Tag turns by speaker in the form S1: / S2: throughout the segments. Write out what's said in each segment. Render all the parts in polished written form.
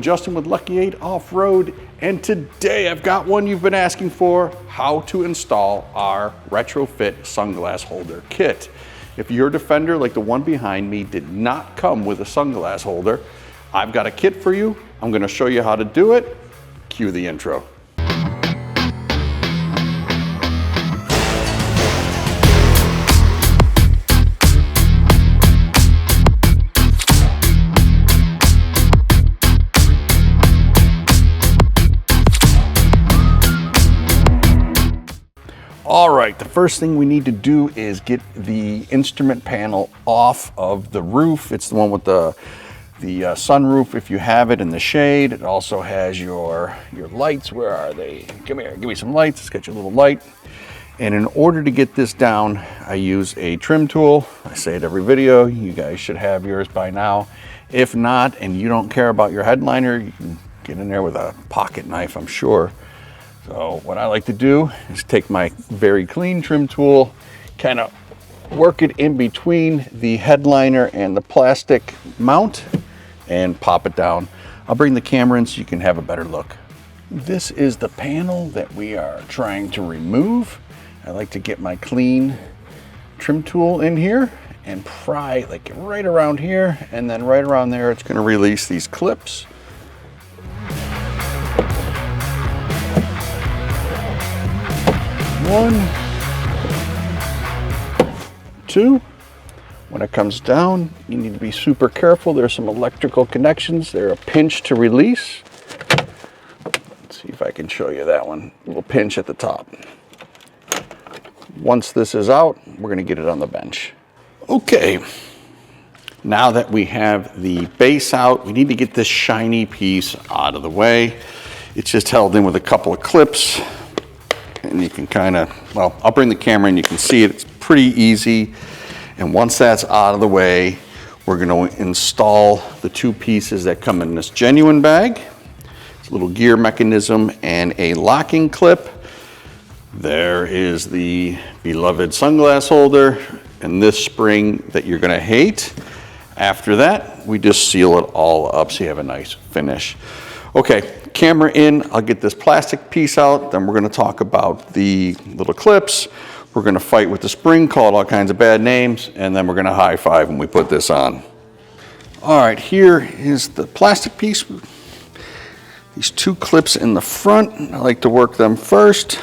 S1: Justin with Lucky8 Off-Road, and today I've got one you've been asking for, how to install our retrofit sunglass holder kit. If your Defender, like the one behind me, did not come with a sunglass holder, I've got a kit for you. I'm gonna show you how to do it. Cue the intro. All right, the first thing we need to do is get the instrument panel off of the roof. It's the one with the sunroof if you have it in the shade. It also has your lights. Where are they? Come here, give me some lights. Let's get you a little light. And in order to get this down, I use a trim tool. I say it every video. You guys should have yours by now. If not, and you don't care about your headliner, you can get in there with a pocket knife, I'm sure. So what I like to do is take my very clean trim tool, kind of work it in between the headliner and the plastic mount and pop it down. I'll bring the camera in so you can have a better look. This is the panel that we are trying to remove. I like to get my clean trim tool in here and pry like right around here, and then right around there it's going to release these clips. One, two. When it comes down, you need to be super careful. There's some electrical connections. They're a pinch to release. Let's see if I can show you that one. A little pinch at the top. Once this is out, we're going to get it on the bench. Okay. Now that we have the base out, we need to get this shiny piece out of the way. It's just held in with a couple of clips. And you can kind of, well, I'll bring the camera in, you can see it. It's pretty easy. And once that's out of the way, we're going to install the two pieces that come in this genuine bag. It's a little gear mechanism and a locking clip. There is the beloved sunglass holder and this spring that you're going to hate. After that, we just seal it all up so you have a nice finish. Okay, camera in, I'll get this plastic piece out, then we're gonna talk about the little clips. We're gonna fight with the spring, call it all kinds of bad names, and then we're gonna high five when we put this on. All right, here is the plastic piece. These two clips in the front, I like to work them first.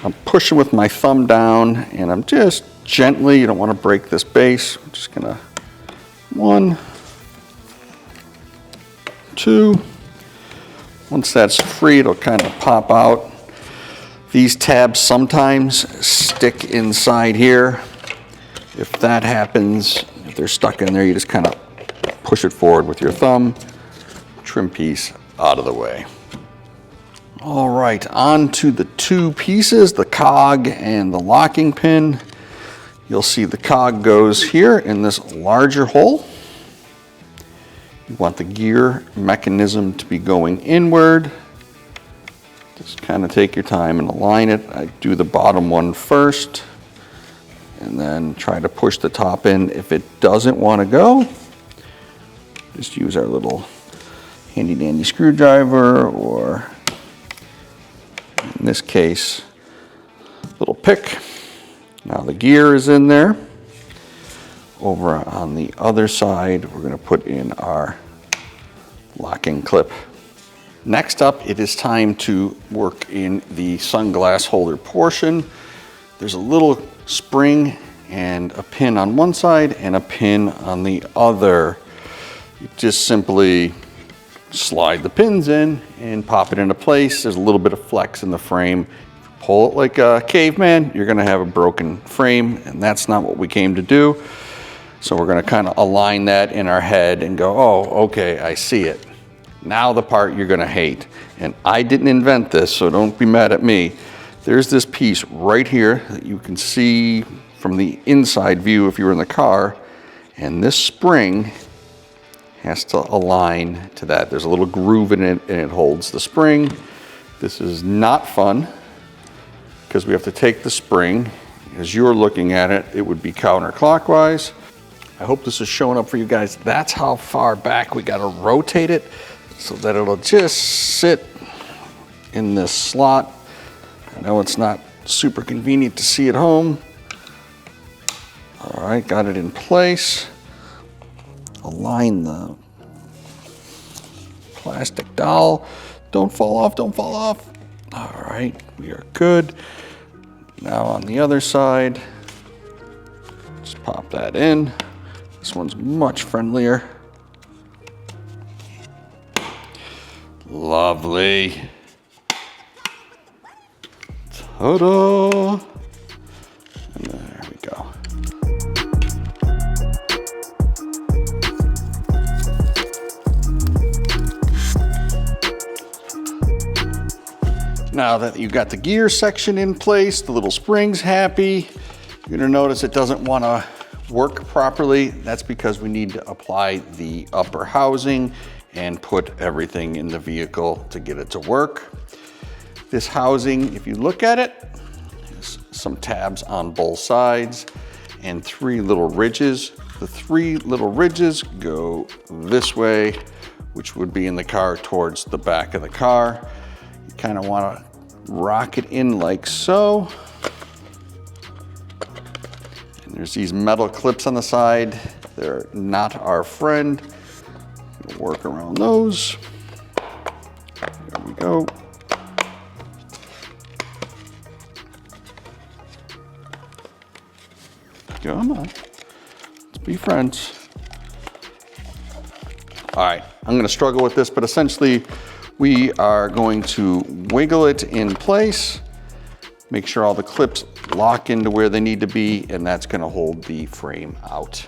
S1: I'm pushing with my thumb down, and I'm just gently, you don't wanna break this base. I'm just gonna, one, two. Once that's free, it'll kind of pop out. These tabs sometimes stick inside here. If that happens, if they're stuck in there, you just kind of push it forward with your thumb. Trim piece out of the way. All right, on to the two pieces, the cog and the locking pin. You'll see the cog goes here in this larger hole. You want the gear mechanism to be going inward. Just kind of take your time and align it. I do the bottom one first and then try to push the top in. If it doesn't want to go, just use our little handy dandy screwdriver, or in this case, little pick. Now the gear is in there. Over on the other side, we're going to put in our locking clip. Next up, it is time to work in the sunglass holder portion. There's a little spring and a pin on one side and a pin on the other. You just simply slide the pins in and pop it into place. There's a little bit of flex in the frame. If you pull it like a caveman, you're going to have a broken frame, and that's not what we came to do. So we're going to kind of align that in our head and go, oh, okay, I see it. Now the part you're going to hate. And I didn't invent this, so don't be mad at me. There's this piece right here that you can see from the inside view if you were in the car. And this spring has to align to that. There's a little groove in it, and it holds the spring. This is not fun because we have to take the spring. As you're looking at it, it would be counterclockwise. I hope this is showing up for you guys. That's how far back we gotta rotate it so that it'll just sit in this slot. I know it's not super convenient to see at home. All right, got it in place. Align the plastic dowel. Don't fall off, don't fall off. All right, we are good. Now on the other side, just pop that in. This one's much friendlier. Lovely. Ta-da! And there we go. Now that you've got the gear section in place, the little spring's happy, you're gonna notice it doesn't wanna work properly. That's because we need to apply the upper housing and put everything in the vehicle to get it to work. This housing, if you look at it, there's some tabs on both sides and 3 little ridges. The 3 little ridges go this way, which would be in the car towards the back of the car. You kind of want to rock it in like so. And there's these metal clips on the side. They're not our friend. We'll work around those. There we go. Come on, let's be friends. All right, I'm gonna struggle with this, but essentially we are going to wiggle it in place, make sure all the clips lock into where they need to be, and that's gonna hold the frame out.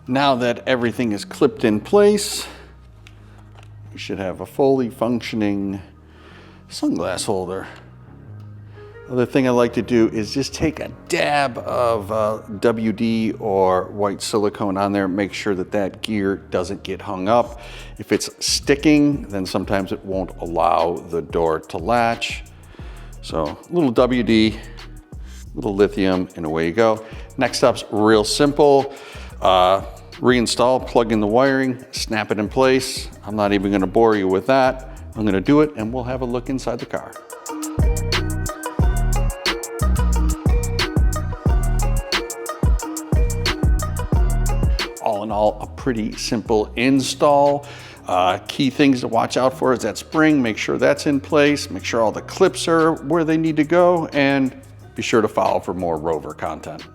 S1: Now that everything is clipped in place, we should have a fully functioning sunglass holder. Other thing I like to do is just take a dab of WD or white silicone on there, make sure that that gear doesn't get hung up. If it's sticking, then sometimes it won't allow the door to latch. So a little WD, a little lithium, and away you go. Next up's real simple. Reinstall, plug in the wiring, snap it in place. I'm not even gonna bore you with that. I'm gonna do it and we'll have a look inside the car. All in all, a pretty simple install. Key things to watch out for is that spring, make sure that's in place, make sure all the clips are where they need to go, and be sure to follow for more Rover content.